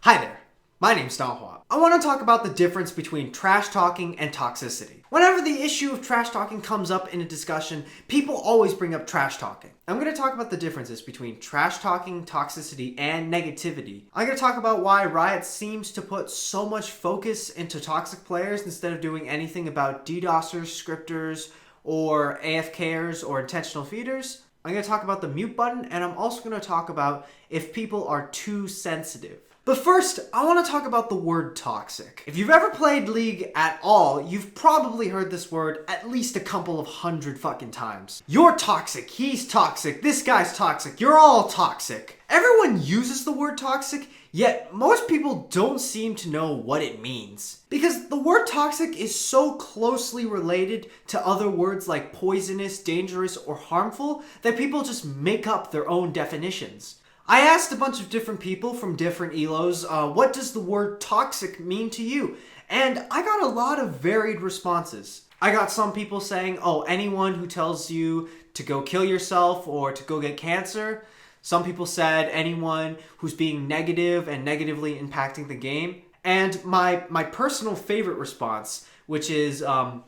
Hi there, my name's Donghua. I want to talk about the difference between trash talking and toxicity. Whenever the issue of trash talking comes up in a discussion, people always bring up trash talking. I'm going to talk about the differences between trash talking, toxicity, and negativity. I'm going to talk about why Riot seems to put so much focus into toxic players instead of doing anything about DDoSers, scripters, or AFKers, or intentional feeders. I'm going to talk about the mute button, and I'm also going to talk about if people are too sensitive. But first, I want to talk about the word toxic. If you've ever played League at all, you've probably heard this word at least a couple of hundred fucking times. You're toxic, he's toxic, this guy's toxic, you're all toxic. Everyone uses the word toxic, yet most people don't seem to know what it means. Because the word toxic is so closely related to other words like poisonous, dangerous, or harmful that people just make up their own definitions. I asked a bunch of different people from different elos, what does the word toxic mean to you? And I got a lot of varied responses. I got some people saying, oh, anyone who tells you to go kill yourself or to go get cancer. Some people said anyone who's being negative and negatively impacting the game. And my personal favorite response, which is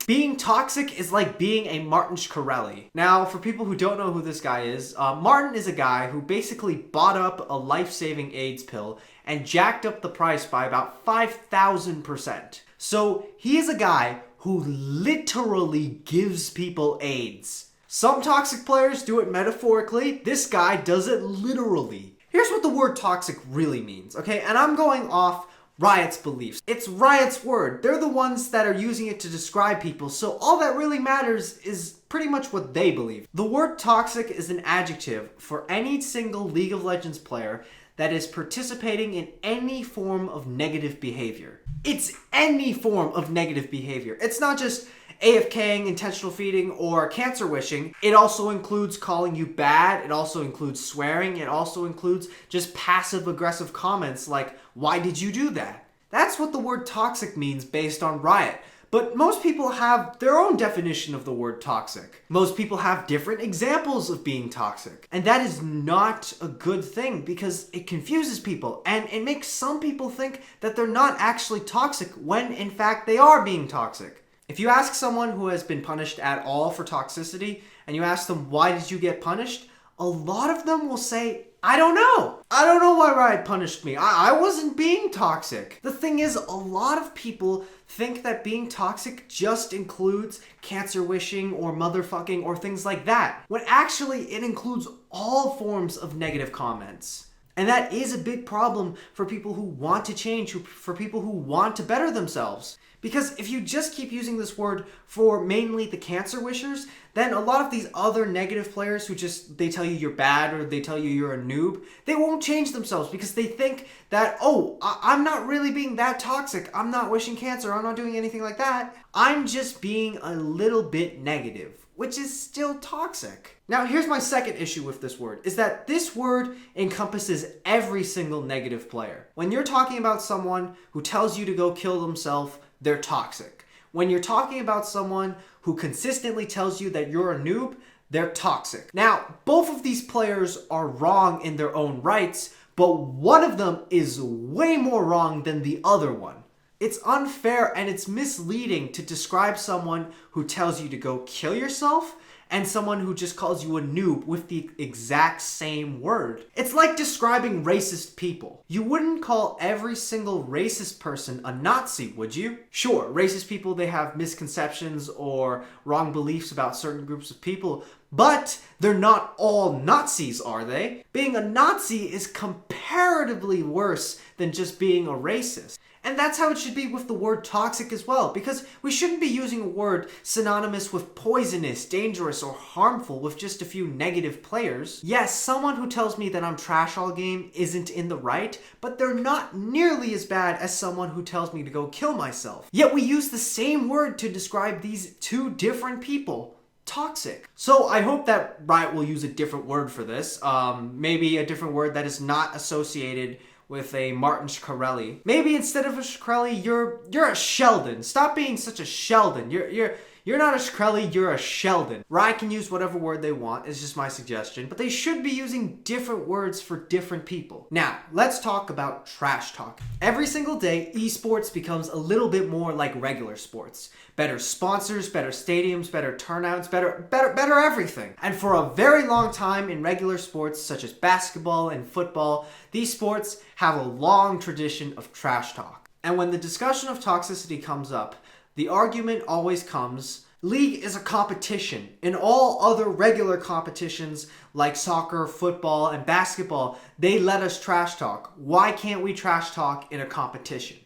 being toxic is like being a Martin Shkreli. Now, for people who don't know who this guy is, Martin is a guy who basically bought up a life-saving AIDS pill and jacked up the price by about 5,000%. So he is a guy who literally gives people AIDS. Some toxic players do it metaphorically. This guy does it literally. Here's what the word toxic really means, okay? And I'm going off Riot's beliefs. It's Riot's word. They're the ones that are using it to describe people, so all that really matters is pretty much what they believe. The word toxic is an adjective for any single League of Legends player that is participating in any form of negative behavior. It's any form of negative behavior. It's not just AFKing, intentional feeding, or cancer wishing. It also includes calling you bad. It also includes swearing. It also includes just passive aggressive comments like, why did you do that? That's what the word toxic means based on Riot. But most people have their own definition of the word toxic. Most people have different examples of being toxic. And that is not a good thing because it confuses people and it makes some people think that they're not actually toxic when in fact they are being toxic. If you ask someone who has been punished at all for toxicity and you ask them, why did you get punished? A lot of them will say, I don't know. I don't know why Riot punished me. I wasn't being toxic. The thing is, a lot of people think that being toxic just includes cancer wishing or motherfucking or things like that, when actually it includes all forms of negative comments. And that is a big problem for people who want to change, for people who want to better themselves. Because if you just keep using this word for mainly the cancer wishers, then a lot of these other negative players who they tell you you're bad or they tell you you're a noob, they won't change themselves because they think that, oh, I'm not really being that toxic. I'm not wishing cancer. I'm not doing anything like that. I'm just being a little bit negative, which is still toxic. Now, here's my second issue with this word, is that this word encompasses every single negative player. When you're talking about someone who tells you to go kill themselves, they're toxic. When you're talking about someone who consistently tells you that you're a noob, they're toxic. Now, both of these players are wrong in their own rights, but one of them is way more wrong than the other one. It's unfair and it's misleading to describe someone who tells you to go kill yourself and someone who just calls you a noob with the exact same word. It's like describing racist people. You wouldn't call every single racist person a Nazi, would you? Sure, racist people, they have misconceptions or wrong beliefs about certain groups of people, but they're not all Nazis, are they? Being a Nazi is comparatively worse than just being a racist. And that's how it should be with the word toxic as well, because we shouldn't be using a word synonymous with poisonous, dangerous, or harmful with just a few negative players. Yes, someone who tells me that I'm trash all game isn't in the right, but they're not nearly as bad as someone who tells me to go kill myself. Yet we use the same word to describe these two different people. Toxic. So I hope that Riot will use a different word for this. Maybe a different word that is not associated with a Martin Shkreli. Maybe instead of a Shkreli, you're a Sheldon. Stop being such a Sheldon. You're You're not a Shkreli, you're a Sheldon. Rye can use whatever word they want, it's just my suggestion, but they should be using different words for different people. Now, let's talk about trash talk. Every single day, esports becomes a little bit more like regular sports. Better sponsors, better stadiums, better turnouts, better everything. And for a very long time in regular sports such as basketball and football, these sports have a long tradition of trash talk. And when the discussion of toxicity comes up, the argument always comes, league is a competition. In all other regular competitions like soccer, football, and basketball, they let us trash talk. Why can't we trash talk in a competition?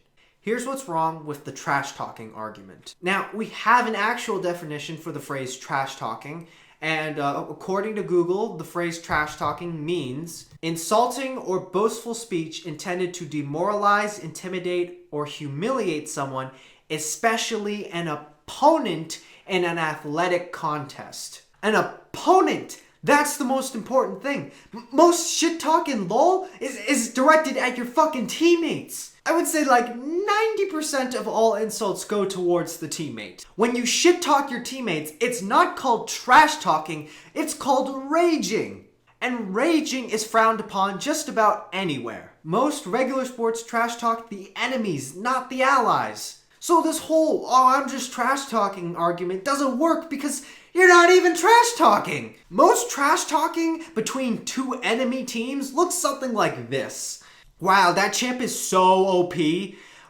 Here's what's wrong with the trash talking argument. Now, we have an actual definition for the phrase trash talking, and according to Google, the phrase trash talking means insulting or boastful speech intended to demoralize, intimidate, or humiliate someone, especially an opponent in an athletic contest. An opponent! That's the most important thing. Most shit talk in LoL is directed at your fucking teammates. I would say like 90% of all insults go towards the teammate. When you shit talk your teammates, it's not called trash talking, it's called raging. And raging is frowned upon just about anywhere. Most regular sports trash talk the enemies, not the allies. So this whole, oh, I'm just trash talking argument doesn't work because you're not even trash talking. Most trash talking between two enemy teams looks something like this. Wow, that champ is so OP.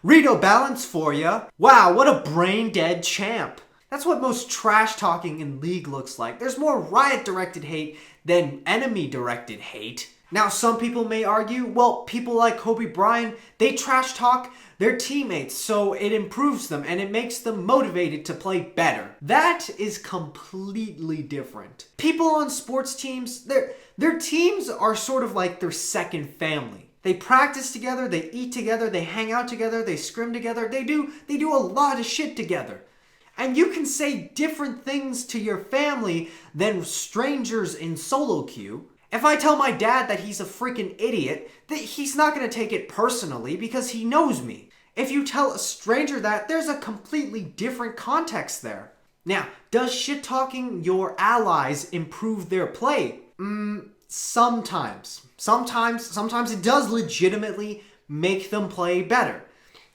Rito balance for ya. Wow, what a brain dead champ. That's what most trash talking in League looks like. There's more Riot directed hate than enemy directed hate. Now, some people may argue, well, people like Kobe Bryant, they trash talk their teammates, so it improves them and it makes them motivated to play better. That is completely different. People on sports teams, their teams are sort of like their second family. They practice together, they eat together, they hang out together, they scrim together, they do a lot of shit together. And you can say different things to your family than strangers in solo queue. If I tell my dad that he's a freaking idiot, he's not going to take it personally because he knows me. If you tell a stranger that, there's a completely different context there. Now, does shit-talking your allies improve their play? Sometimes. Sometimes it does legitimately make them play better.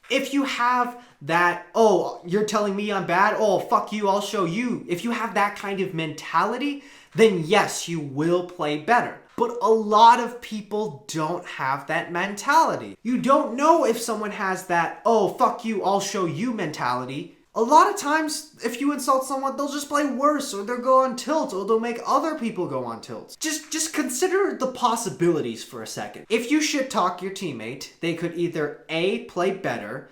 If you have that, oh, you're telling me I'm bad, oh, fuck you, I'll show you. If you have that kind of mentality, then yes, you will play better. But a lot of people don't have that mentality. You don't know if someone has that, oh, fuck you, I'll show you mentality. A lot of times, if you insult someone, they'll just play worse, or they'll go on tilt, or they'll make other people go on tilt. Just consider the possibilities for a second. If you shit talk your teammate, they could either A, play better,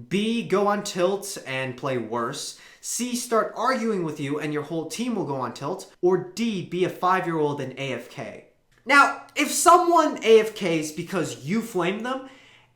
B, go on tilt and play worse, C, start arguing with you and your whole team will go on tilt, or D, be a 5-year-old and AFK. Now, if someone AFKs because you flamed them,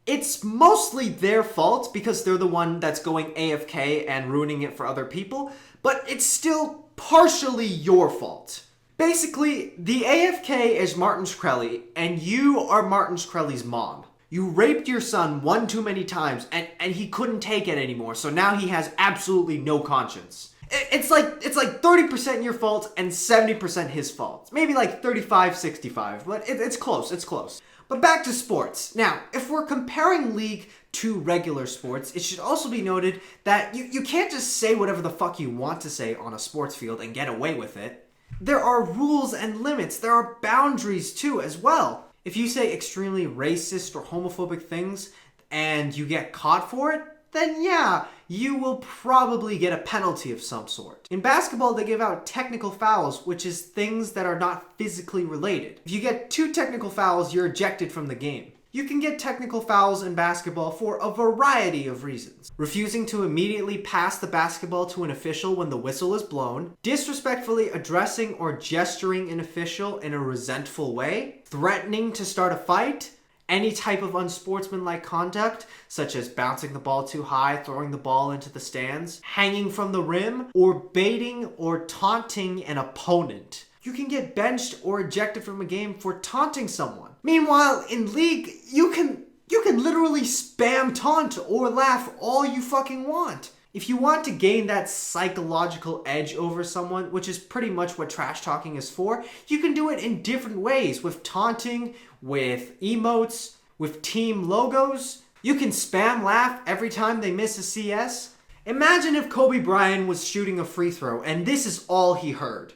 it's mostly their fault because they're the one that's going AFK and ruining it for other people, but it's still partially your fault. Basically, the AFK is Martin Shkreli, and you are Martin Shkreli's mom. You raped your son one too many times, and he couldn't take it anymore, so now he has absolutely no conscience. It's like 30% your fault and 70% his fault. Maybe like 35-65, but it's close. But back to sports. Now, if we're comparing League to regular sports, it should also be noted that you can't just say whatever the fuck you want to say on a sports field and get away with it. There are rules and limits. There are boundaries too as well. If you say extremely racist or homophobic things and you get caught for it, then yeah, you will probably get a penalty of some sort. In basketball, they give out technical fouls, which is things that are not physically related. If you get 2 technical fouls, you're ejected from the game. You can get technical fouls in basketball for a variety of reasons. Refusing to immediately pass the basketball to an official when the whistle is blown, disrespectfully addressing or gesturing an official in a resentful way, threatening to start a fight, any type of unsportsmanlike conduct, such as bouncing the ball too high, throwing the ball into the stands, hanging from the rim, or baiting or taunting an opponent. You can get benched or ejected from a game for taunting someone. Meanwhile, in League, you can literally spam taunt or laugh all you fucking want. If you want to gain that psychological edge over someone, which is pretty much what trash talking is for, you can do it in different ways, with taunting, with emotes, with team logos. You can spam laugh every time they miss a CS. Imagine if Kobe Bryant was shooting a free throw and this is all he heard.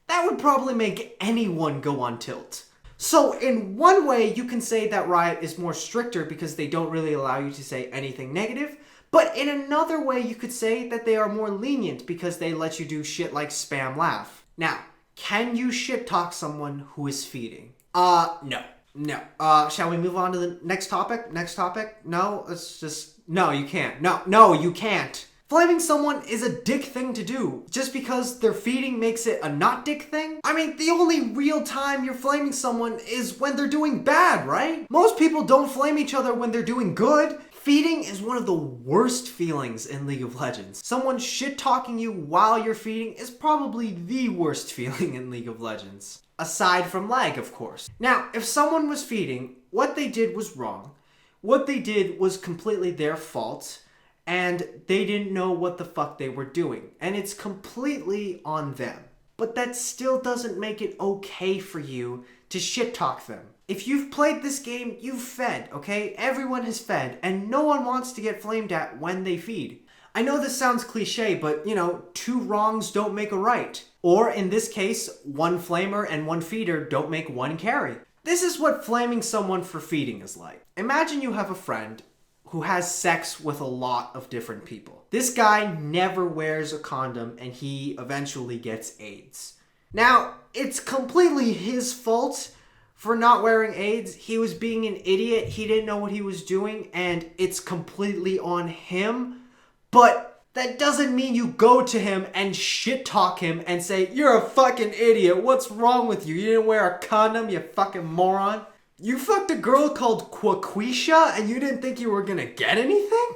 That would probably make anyone go on tilt. So in one way, you can say that Riot is more stricter because they don't really allow you to say anything negative. But in another way, you could say that they are more lenient because they let you do shit like spam laugh. Now, can you shit talk someone who is feeding? No. Shall we move on to the next topic? No, no, you can't. No, you can't. Flaming someone is a dick thing to do. Just because they're feeding makes it a not dick thing? I mean, the only real time you're flaming someone is when they're doing bad, right? Most people don't flame each other when they're doing good. Feeding is one of the worst feelings in League of Legends. Someone shit-talking you while you're feeding is probably the worst feeling in League of Legends. Aside from lag, of course. Now, if someone was feeding, what they did was wrong. What they did was completely their fault. And they didn't know what the fuck they were doing. And it's completely on them. But that still doesn't make it okay for you to shit talk them. If you've played this game, you've fed, okay? Everyone has fed, and no one wants to get flamed at when they feed. I know this sounds cliche, but, two wrongs don't make a right. Or, in this case, one flamer and one feeder don't make one carry. This is what flaming someone for feeding is like. Imagine you have a friend who has sex with a lot of different people. This guy never wears a condom and he eventually gets AIDS. Now, it's completely his fault for not wearing AIDS. He was being an idiot, he didn't know what he was doing, and it's completely on him. But that doesn't mean you go to him and shit talk him and say, "You're a fucking idiot, what's wrong with you? You didn't wear a condom, you fucking moron." You fucked a girl called Quaquisha and you didn't think you were gonna get anything?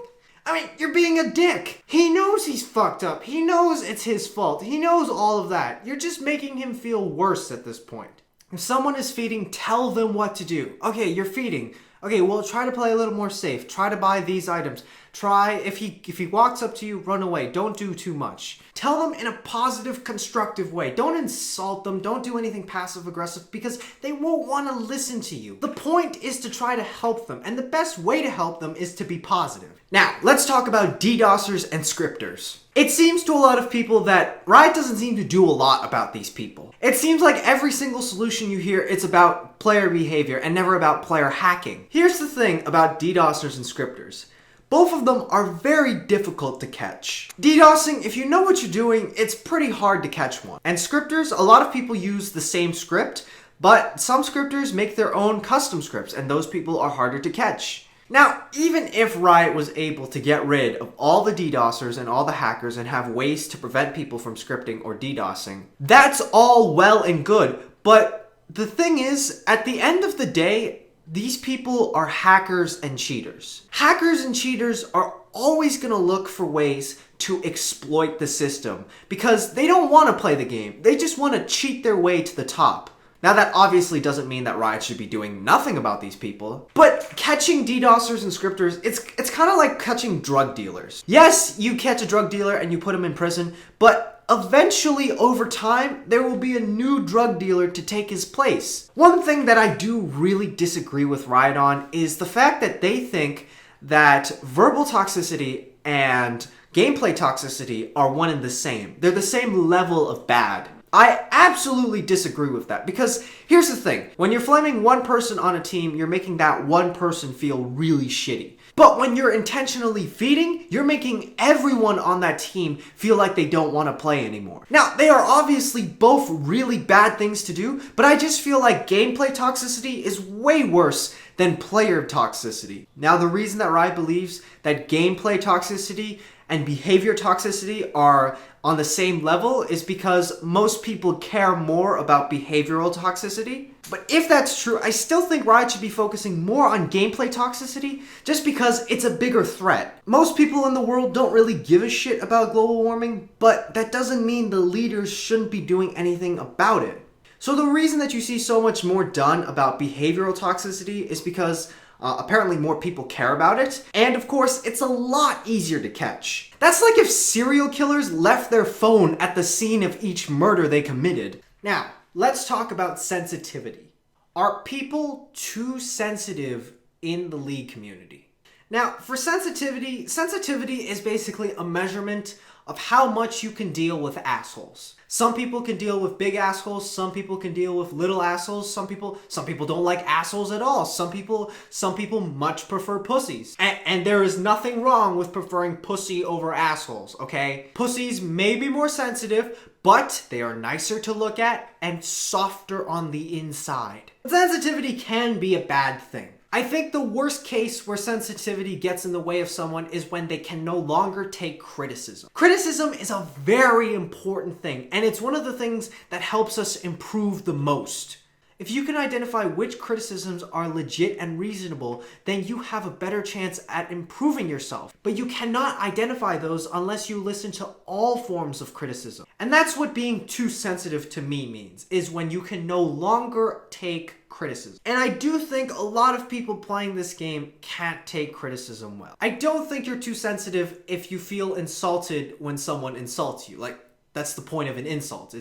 I mean, you're being a dick. He knows he's fucked up. He knows it's his fault. He knows all of that. You're just making him feel worse at this point. If someone is feeding, tell them what to do. Okay, you're feeding. Okay, well, try to play a little more safe. Try to buy these items. Try, if he walks up to you, run away. Don't do too much. Tell them in a positive, constructive way. Don't insult them. Don't do anything passive-aggressive because they won't want to listen to you. The point is to try to help them, and the best way to help them is to be positive. Now, let's talk about DDoSers and scripters. It seems to a lot of people that Riot doesn't seem to do a lot about these people. It seems like every single solution you hear, it's about player behavior and never about player hacking. Here's the thing about DDoSers and scripters. Both of them are very difficult to catch. DDoSing, if you know what you're doing, it's pretty hard to catch one. And scripters, a lot of people use the same script, but some scripters make their own custom scripts, and those people are harder to catch. Now, even if Riot was able to get rid of all the DDoSers and all the hackers and have ways to prevent people from scripting or DDoSing, that's all well and good. But the thing is, at the end of the day, these people are hackers and cheaters. Hackers and cheaters are always going to look for ways to exploit the system because they don't want to play the game. They just want to cheat their way to the top. Now, that obviously doesn't mean that Riot should be doing nothing about these people, but catching DDoSers and scripters, it's kind of like catching drug dealers. Yes, you catch a drug dealer and you put him in prison, but eventually, over time, there will be a new drug dealer to take his place. One thing that I do really disagree with Riot on is the fact that they think that verbal toxicity and gameplay toxicity are one and the same. They're the same level of bad. I absolutely disagree with that because here's the thing. When you're flaming one person on a team, you're making that one person feel really shitty. But when you're intentionally feeding, you're making everyone on that team feel like they don't want to play anymore. Now, they are obviously both really bad things to do, but I just feel like gameplay toxicity is way worse than player toxicity. Now, the reason that Riot believes that gameplay toxicity and behavior toxicity are on the same level is because most people care more about behavioral toxicity. But if that's true, I still think Riot should be focusing more on gameplay toxicity just because it's a bigger threat. Most people in the world don't really give a shit about global warming, but that doesn't mean the leaders shouldn't be doing anything about it. So the reason that you see so much more done about behavioral toxicity is because apparently more people care about it, and of course, it's a lot easier to catch. That's like if serial killers left their phone at the scene of each murder they committed. Now, let's talk about sensitivity. Are people too sensitive in the League community? Now, for sensitivity is basically a measurement of how much you can deal with assholes. Some people can deal with big assholes, some people can deal with little assholes, some people don't like assholes at all. Some people much prefer pussies. And there is nothing wrong with preferring pussy over assholes, okay? Pussies may be more sensitive, but they are nicer to look at and softer on the inside. Sensitivity can be a bad thing. I think the worst case where sensitivity gets in the way of someone is when they can no longer take criticism. Criticism is a very important thing, and it's one of the things that helps us improve the most. If you can identify which criticisms are legit and reasonable, then you have a better chance at improving yourself. But you cannot identify those unless you listen to all forms of criticism. And that's what being too sensitive to me means, is when you can no longer take criticism. And I do think a lot of people playing this game can't take criticism well. I don't think you're too sensitive if you feel insulted when someone insults you. Like, that's the point of an insult.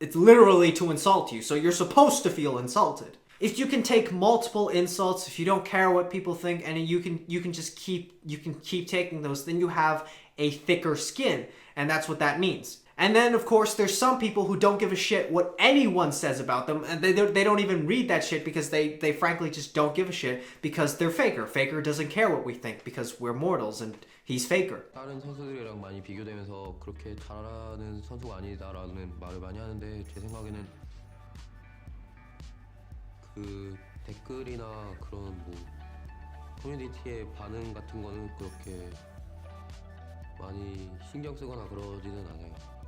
It's literally to insult you, so you're supposed to feel insulted. If you can take multiple insults, if you don't care what people think, and you can keep taking those, then you have a thicker skin, and that's what that means. And then, of course, there's some people who don't give a shit what anyone says about them, and they don't even read that shit because they frankly just don't give a shit because they're Faker. Faker doesn't care what we think because we're mortals and he's Faker. 다른 선수들이랑 많이 비교되면서 그렇게 잘하는 선수가 아니다라는 말을 많이 하는데 제 생각에는 그 댓글이나 그런 뭐 커뮤니티의 반응 같은 거는 그렇게 많이 신경 쓰거나 그러지는 않아요.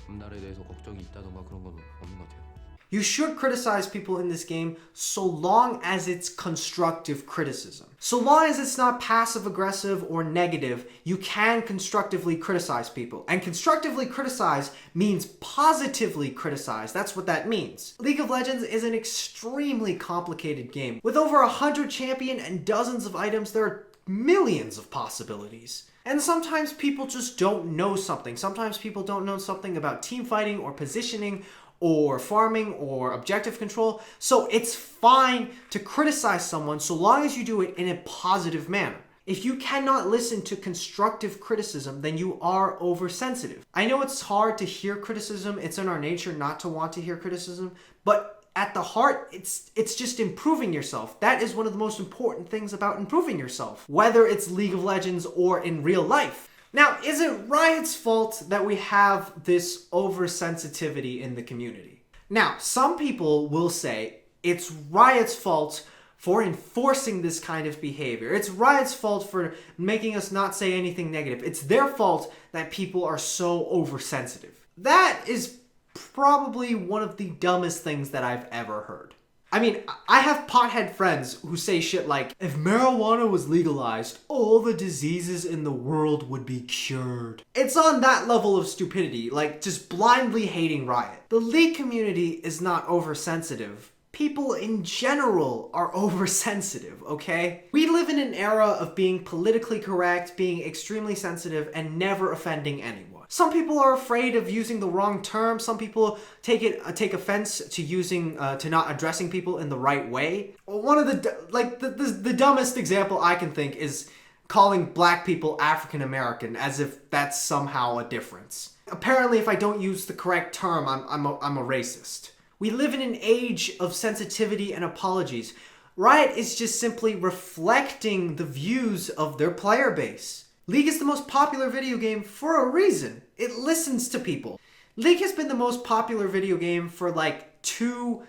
금날에 대해서 걱정이 있다던가 그런 건 없는 것 같아요. You should criticize people in this game so long as it's constructive criticism. So long as it's not passive-aggressive or negative, you can constructively criticize people. And constructively criticize means positively criticize. That's what that means. League of Legends is an extremely complicated game. With over 100 champion and dozens of items, there are millions of possibilities. And sometimes people just don't know something. Sometimes people don't know something about team fighting or positioning or farming or objective control. So it's fine to criticize someone so long as you do it in a positive manner. If you cannot listen to constructive criticism, then you are oversensitive. I know it's hard to hear criticism. It's in our nature not to want to hear criticism, but at the heart, it's just improving yourself. That is one of the most important things about improving yourself, whether it's League of Legends or in real life. Now, is it Riot's fault that we have this oversensitivity in the community? Now, some people will say it's Riot's fault for enforcing this kind of behavior. It's Riot's fault for making us not say anything negative. It's their fault that people are so oversensitive. That is probably one of the dumbest things that I've ever heard. I mean, I have pothead friends who say shit like, if marijuana was legalized, all the diseases in the world would be cured. It's on that level of stupidity, like just blindly hating Riot. The League community is not oversensitive. People in general are oversensitive, okay? We live in an era of being politically correct, being extremely sensitive, and never offending anyone. Some people are afraid of using the wrong term. Some people take offense to not addressing people in the right way. One of the dumbest example I can think is calling black people African American, as if that's somehow a difference. Apparently, if I don't use the correct term, I'm a racist. We live in an age of sensitivity and apologies. Riot is just simply reflecting the views of their player base. League is the most popular video game for a reason. It listens to people. League has been the most popular video game for like 2,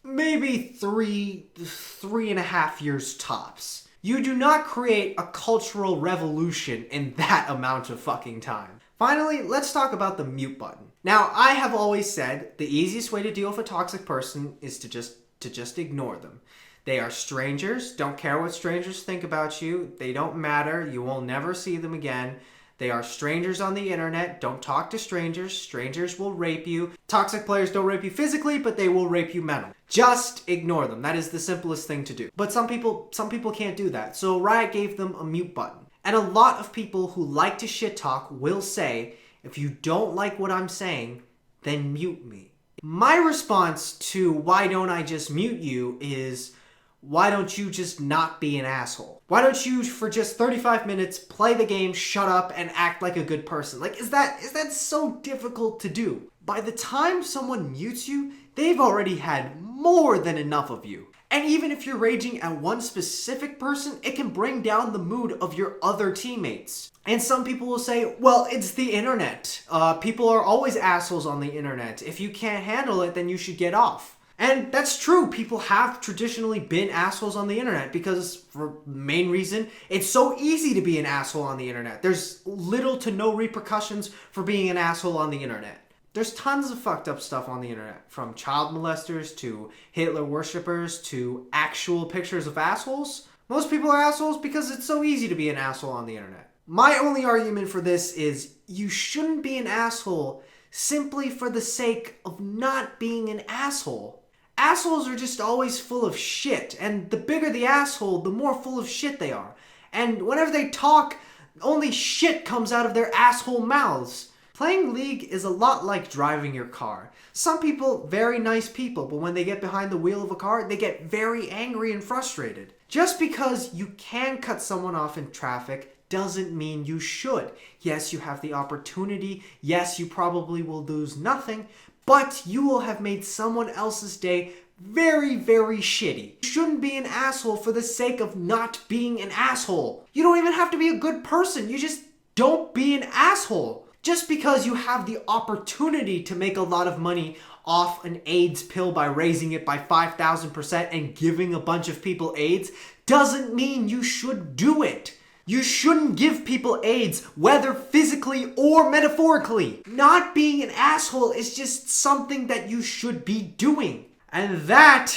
maybe 3.5 years tops. You do not create a cultural revolution in that amount of fucking time. Finally, let's talk about the mute button. Now, I have always said the easiest way to deal with a toxic person is to just ignore them. They are strangers. Don't care what strangers think about you. They don't matter. You will never see them again. They are strangers on the internet. Don't talk to strangers. Strangers will rape you. Toxic players don't rape you physically, but they will rape you mentally. Just ignore them. That is the simplest thing to do. But some people can't do that. So Riot gave them a mute button. And a lot of people who like to shit talk will say, if you don't like what I'm saying, then mute me. My response to why don't I just mute you is, why don't you just not be an asshole? Why don't you, for just 35 minutes, play the game, shut up, and act like a good person? Like, is that so difficult to do? By the time someone mutes you, they've already had more than enough of you. And even if you're raging at one specific person, it can bring down the mood of your other teammates. And some people will say, well, it's the internet. People are always assholes on the internet. If you can't handle it, then you should get off. And that's true. People have traditionally been assholes on the internet because, for the main reason, it's so easy to be an asshole on the internet. There's little to no repercussions for being an asshole on the internet. There's tons of fucked up stuff on the internet, from child molesters to Hitler worshippers to actual pictures of assholes. Most people are assholes because it's so easy to be an asshole on the internet. My only argument for this is you shouldn't be an asshole simply for the sake of not being an asshole. Assholes are just always full of shit, and the bigger the asshole, the more full of shit they are. And whenever they talk, only shit comes out of their asshole mouths. Playing League is a lot like driving your car. Some people, very nice people, but when they get behind the wheel of a car, they get very angry and frustrated. Just because you can cut someone off in traffic doesn't mean you should. Yes, you have the opportunity. Yes, you probably will lose nothing, but you will have made someone else's day very, very shitty. You shouldn't be an asshole for the sake of not being an asshole. You don't even have to be a good person. You just don't be an asshole. Just because you have the opportunity to make a lot of money off an AIDS pill by raising it by 5,000% and giving a bunch of people AIDS doesn't mean you should do it. You shouldn't give people AIDS, whether physically or metaphorically. Not being an asshole is just something that you should be doing. And that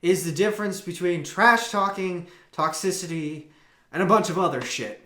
is the difference between trash talking, toxicity, and a bunch of other shit.